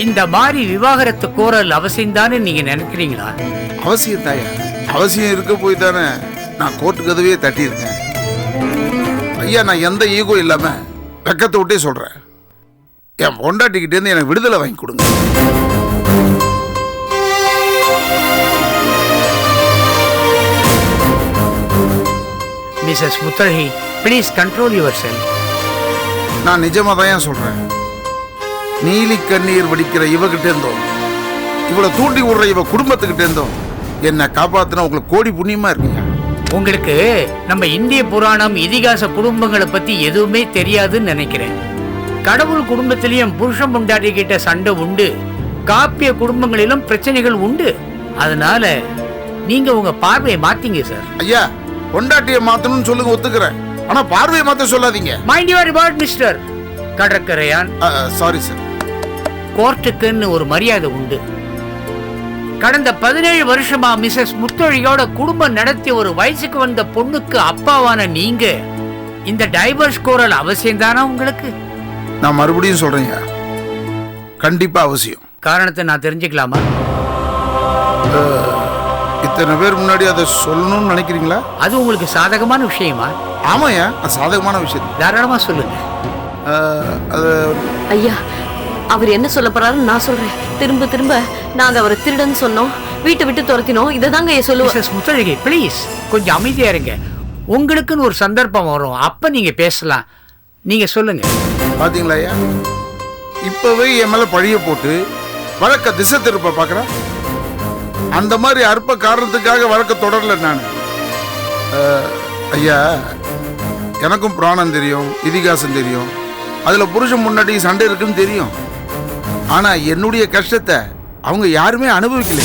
M: இந்த மாதிரி விவாகரத்து கோரல் அவசியம்தானே நீங்க நினைக்கிறீங்களா?
G: அவசியம் தாயா, அவசியம் இருக்க போய் தானே நான் கோர்ட்டு கதவையே தட்டியிருக்கேன். ஐயா, நான் எந்த ஈகோ இல்லாம வெக்கத்தை விட்டே சொல்றேன், என் பொண்டாட்டிக்கிட்டே இருந்து எனக்கு விடுதலை வாங்கி கொடுங்க.
M: Mrs Muthazhagi, please control yourself.
G: நான் நிஜமா தான் சொல்றேன். நீலி கண்ணீர் வடிக்கிற இவகிட்ட இருந்தோம், இவளை தூண்டி விடுற இவ குடும்பத்துக்கிட்ட இருந்தோம் என்னை காப்பாத்தினா உங்களுக்கு கோடி புண்ணியமா இருக்கீங்க.
M: உங்களுக்கு நம்ம இந்திய புராணம் இதிகாச குடும்பங்களை பத்தி எதுவுமே தெரியாதுன்னு நினைக்கிறேன். கடவுள் குடும்பத்திலையும் புருஷன் பொண்டாட்டி கிட்ட சண்டை உண்டு, காப்பிய குடும்பங்களிலும் பிரச்சனைகள் உண்டு. அதனால நீங்க உங்க பார்வையை மாத்தீங்க சார்.
G: ஐயா, பொண்டாட்டியை மாத்தணும்னு சொல்லுங்க, ஒத்துக்கிறேன். ஆனா பார்வையை மாத்த சொல்லாதீங்க.
M: Mind your word mister Kadarkarayan.
G: Sorry sir.
M: கோர்ட்டுக்குன்னு ஒரு மரியாதை உண்டு. கடந்த 17 வருஷமா மிஸ்ஸஸ் முத்தழகியோட குடும்பம் நடத்திய ஒரு வயசுக்கு வந்த பொண்ணுக்கு அப்பாவான நீங்க இந்த டைவர்ஸ் கோரல் அவசியம் தானா உங்களுக்கு?
G: நான் மறுபடியும் சொல்றேன், கண்டிப்பா அவசியம்.
M: காரணத்தை நான் தெரிஞ்சுக்கலாமா?
G: இத்தனை பேர் முன்னாடி அதை சொல்லணும்னு நினைக்கிறீங்களா?
M: அது உங்களுக்கு சாதகமான விஷயமா?
G: ஆமாயா, அது சாதகமான விஷயம்.
M: தாராளமா சொல்லுங்க.
N: ஐயா, அவர் என்ன சொல்ல போறாருன்னு நான் சொல்றேன். திரும்ப திரும்ப நாங்க அவரை திருடன்னு சொன்னோம், வீட்டை விட்டு துரத்தினோம், இதை தாங்க சொல்லுவோம்.
M: முத்தழகி, ப்ளீஸ் கொஞ்சம் அமைதியா இருங்க. உங்களுக்குன்னு ஒரு சந்தர்ப்பம் வரும், அப்ப நீங்க பேசலாம். நீங்க சொல்லுங்க.
G: பாத்தீங்களா ஐயா, இப்பவே என் மேல பழிய போட்டு வழக்க திசை திருப்ப பாக்குறேன். அந்த மாதிரி அற்ப காரணத்துக்காக வழக்க தொடரல நான். ஐயா, எனக்கும் புராணம் தெரியும், இதிகாசம் தெரியும், அதுல புருஷன் முன்னாடி சண்டை இருக்குன்னு தெரியும். ஆனா என்னுடைய கஷ்டத்தை அவங்க யாருமே அனுபவிக்கல.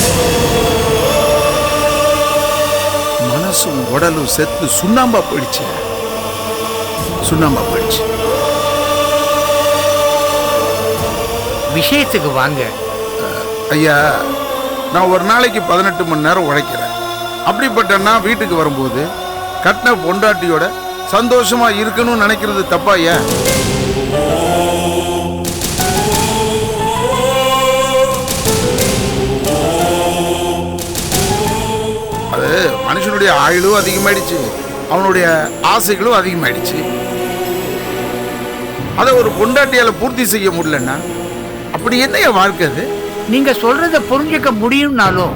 G: மனசும் உடலும் செத்து சுண்ணாம்பா போயிடுச்சு, சுண்ணாம்பா போயிடுச்சு.
M: விஷயத்துக்கு வாங்க.
G: ஐயா, நான் ஒரு நாளைக்கு 18 மணி நேரம் உழைக்கிறேன். அப்படிப்பட்ட நான் வீட்டுக்கு வரும்போது கட்டின பொண்டாட்டியோட சந்தோஷமா இருக்கணும்னு நினைக்கிறது தப்பா ஐயா? அது மனுஷனுடைய ஆயுளும் அதிகமாயிடுச்சு, அவனுடைய ஆசைகளும் அதிகமாயிடுச்சு. அதை ஒரு பொண்டாட்டியால பூர்த்தி செய்ய முடியலன்னா அப்படி என்ன வாழ்க்கை அது?
M: நீங்க சொல்றத புரிஞ்சுக்க முடியும்னாலும்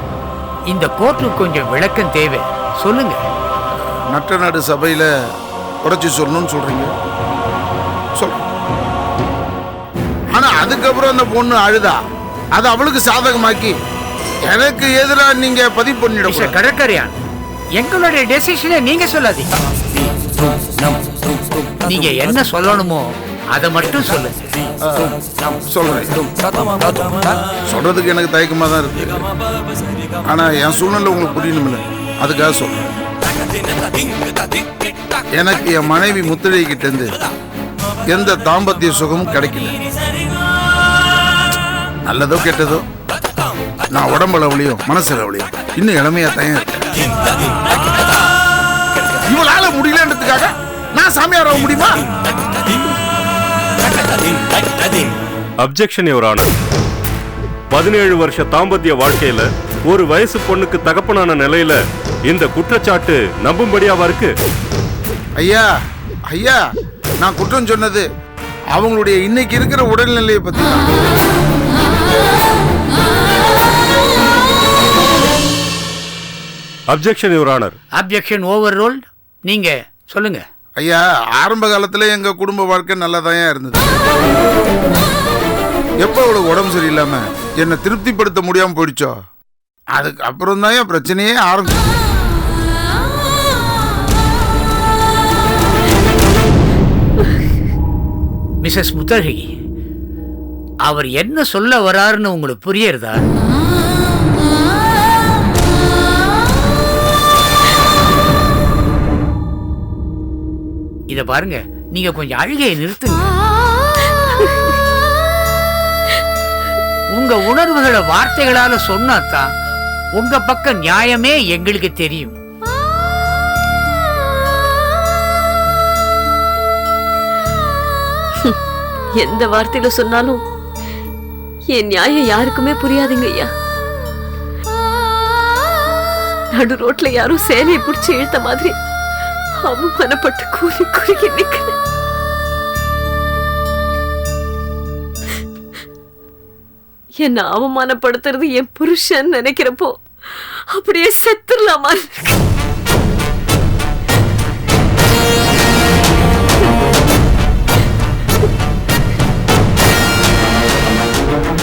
M: இந்த கோர்ட்டுக்கு கொஞ்சம் விளக்கம் தேவை. சொல்லுங்க.
G: நட்ட நாடு சபையில உடைச்சு சொல்லணும்னு சொல்றீங்க, சொல்ற. ஆனா அதுக்கப்புறம் அந்த பொண்ணு அழுதா, அது அவளுக்கு சாதகமாக்கி எனக்கு எதிராக நீங்க பதிவு பண்ணிட.
M: கடற்கரையான், எங்களுடைய டெசிஷனை நீங்க சொல்லாதீங்க. நீங்க என்ன சொல்லணுமோ அதை மட்டும் சொல்லுங்க.
G: சொல்றேன். சொல்றதுக்கு எனக்கு தயக்கமா தான் இருக்கு, ஆனா என் சூழ்நிலை உங்களுக்கு புரியணும்ல, அதுக்காக சொல்றேன்.
O: எனக்கு என் மனைவி முத்துரை கிட்ட இருந்து எந்த தாம்பத்திய சுகமும் கிடைக்கல. நல்லதோ கெட்டதோ நான் உடம்பளவுலையும் மனசளவுலையும் இன்னும் இளமையா தான் இருக்கேன். இவளால முடியலன்றதுக்காக நான் சாமியார் ஆக முடியுமா?
P: Objection your honour. 17 வருஷ தாம்பத்திய வாழ்க்கையில ஒரு வயசு பொண்ணுக்கு தகப்பனான நிலையில இந்த குற்றச்சாட்டு நம்பும்படியாவா இருக்கு?
O: ஐயா ஐயா, நான் குற்றம் சொன்னது அவங்களுடைய இன்னைக்கு இருக்கிற உடல்நிலையை பத்தி தான்.
P: Objection your honour.
M: Objection overrule. நீங்க சொல்லுங்க.
O: ஐயா, ஆரம்ப காலத்துல எங்க குடும்ப வாழ்க்கை நல்லதான் இருந்தது. எப்ப அவளுக்கு உடம்பு சரியில்லாம என்னை திருப்திப்படுத்த முடியாம போயிடுச்சோ அதுக்கு அப்புறம் தான் என் பிரச்சனையே ஆரம்பிச்சு.
M: மிஸ்ஸஸ் முத்தழகி, அவர் என்ன சொல்ல வராருன்னு உங்களுக்கு புரியுறதா? இத பாருங்க, நீங்க கொஞ்சம் அழுகையை நிறுத்துங்க. உங்க உணர்வுகளை வார்த்தைகளால சொன்னாதான் உங்க பக்க நியாயமே எங்களுக்கு தெரியும்.
N: எந்த வார்த்தையில சொன்னாலும் என் நியாயம் யாருக்குமே புரியாதுங்க ஐயா. நடு ரோட்ல யாரும் சேலையை பிடிச்சி இழுத்த மாதிரி அவமானப்பட்டு கூறி குறுகி நிக்கிறேன். என்ன அவமானப்படுத்துறது என் புருஷன் நினைக்கிறப்போ அப்படியே செத்துடலாமா?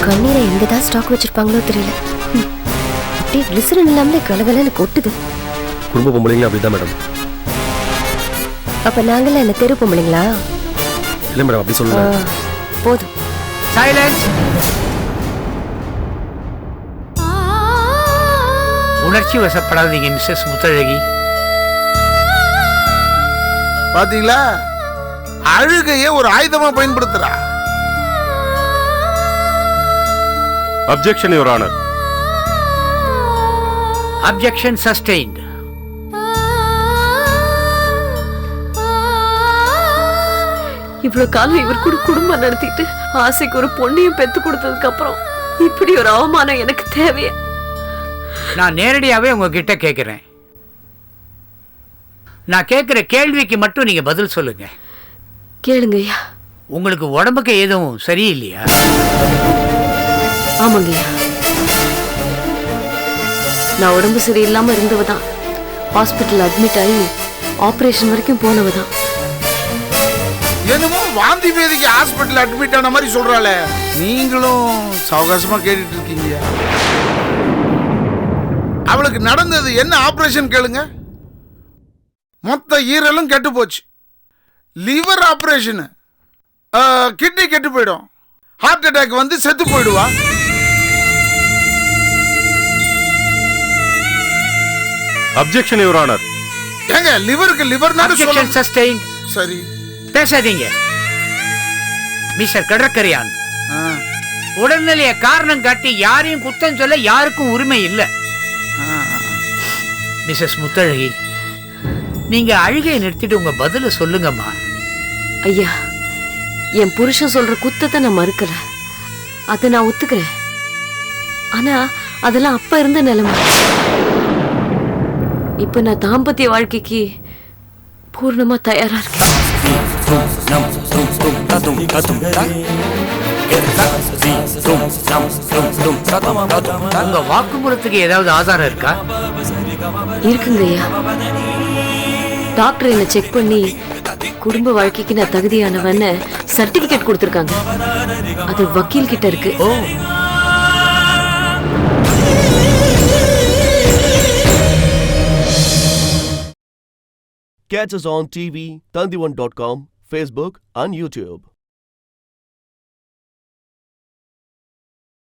I: கண்ணீரை எங்கதான் ஸ்டாக் வச்சிருப்பாங்களோ தெரியல. அப்படியே கிளிசரன் இல்லாமலே கலகலன்னு கொட்டுது.
A: குடும்ப பொம்பளைங்களா அப்படிதான் மேடம்.
I: அப்ப நாங்களாம் என்ன தெரு பொம்பளைங்களா?
A: இல்ல மேடம், அப்படி சொல்லல.
I: போதும்.
M: சைலன்ஸ். உணர்ச்சி வசப்படாதீங்க மிஸ்ஸஸ் முத்தழகி.
O: பாத்தீங்களா, அழுகையே ஒரு ஆயுதமா பயன்படுத்துறா.
P: Objection your honour.
M: Objection sustained.
N: இவ்வளவு காலம் இவர் கூட குடும்பம் நடத்திட்டு ஆசைக்கு ஒரு பொண்ணையும் பெத்து கொடுத்ததுக்கு அப்புறம் இப்படி ஒரு அவமானம் எனக்கு தேவையா?
M: நான் நேரடியாவே உங்ககிட்ட கேட்கிறேன். நான் கேட்கிற கேள்விக்கு மட்டும் நீங்க பதில் சொல்லுங்க.
N: கேளுங்கய்யா.
M: உங்களுக்கு உடம்புக்கு எதுவும் சரியில்லையா?
N: ஆமாங்கய்யா, நான் உடம்பு சரியில்லாம இருந்தவதான். ஹாஸ்பிட்டல் அட்மிட் ஆகி ஆபரேஷன் வரைக்கும் போனவதான்.
O: என்னமோ வாந்தி பேதிக்கு ஹாஸ்பிட்டல் அட்மிட் ஆன மாதிரி சொல்றாளே. நீங்களும் சவகாசமா கேட்டுட்டு இருக்கீங்க. அவளுக்கு நடந்தது என்ன ஆபரேஷன் கேளுங்க. மொத்த ஈரலும் கெட்டு போச்சு. லிவர் ஆபரேஷன், கிட்னி கெட்டு போயிடும். ஹார்ட் அட்டாக் வந்து செத்து போயிடுவா.
P: Objection your honour.
O: ஏங்க, லிவருக்கு லிவர்
M: அப்ஜெக்ஷன் சஸ்டெயின்ட்.
O: சரி,
M: பேசாதீங்க. மிஸ்டர் கடற்கரையான், உடல்நிலைய காரணம் காட்டி யாரையும் குத்தம் சொல்ல யாருக்கும் உரிமை இல்லை. மிஸ்ஸஸ் முத்தழகி, நீங்க அழுகையை நிறுத்திட்டு உங்க பதில சொல்லுங்கம்மா.
N: ஐயா, என் புருஷன் சொல்ற குத்தத்தை நான் மறுக்கல, அதை நான் ஒத்துக்கிறேன். ஆனா அதெல்லாம் அப்ப இருந்த நிலைமை. இப்ப நான் தாம்பத்திய வாழ்க்கைக்கு பூர்ணமா தயாரா இருக்கேன்.
M: உங்க வாக்குமூலத்துக்கு ஏதாவது ஆதாரம் இருக்கா?
N: இருக்குங்கய்யா. டாக்டர் என்ன செக் பண்ணி குடும்ப வாழ்க்கைக்கு நான் தகுதியானவன்னு சர்டிபிகேட் கொடுத்திருக்காங்க. அது வக்கீல் கிட்ட இருக்கு.
A: Catch us on TV, Tandivan.com, Facebook and YouTube.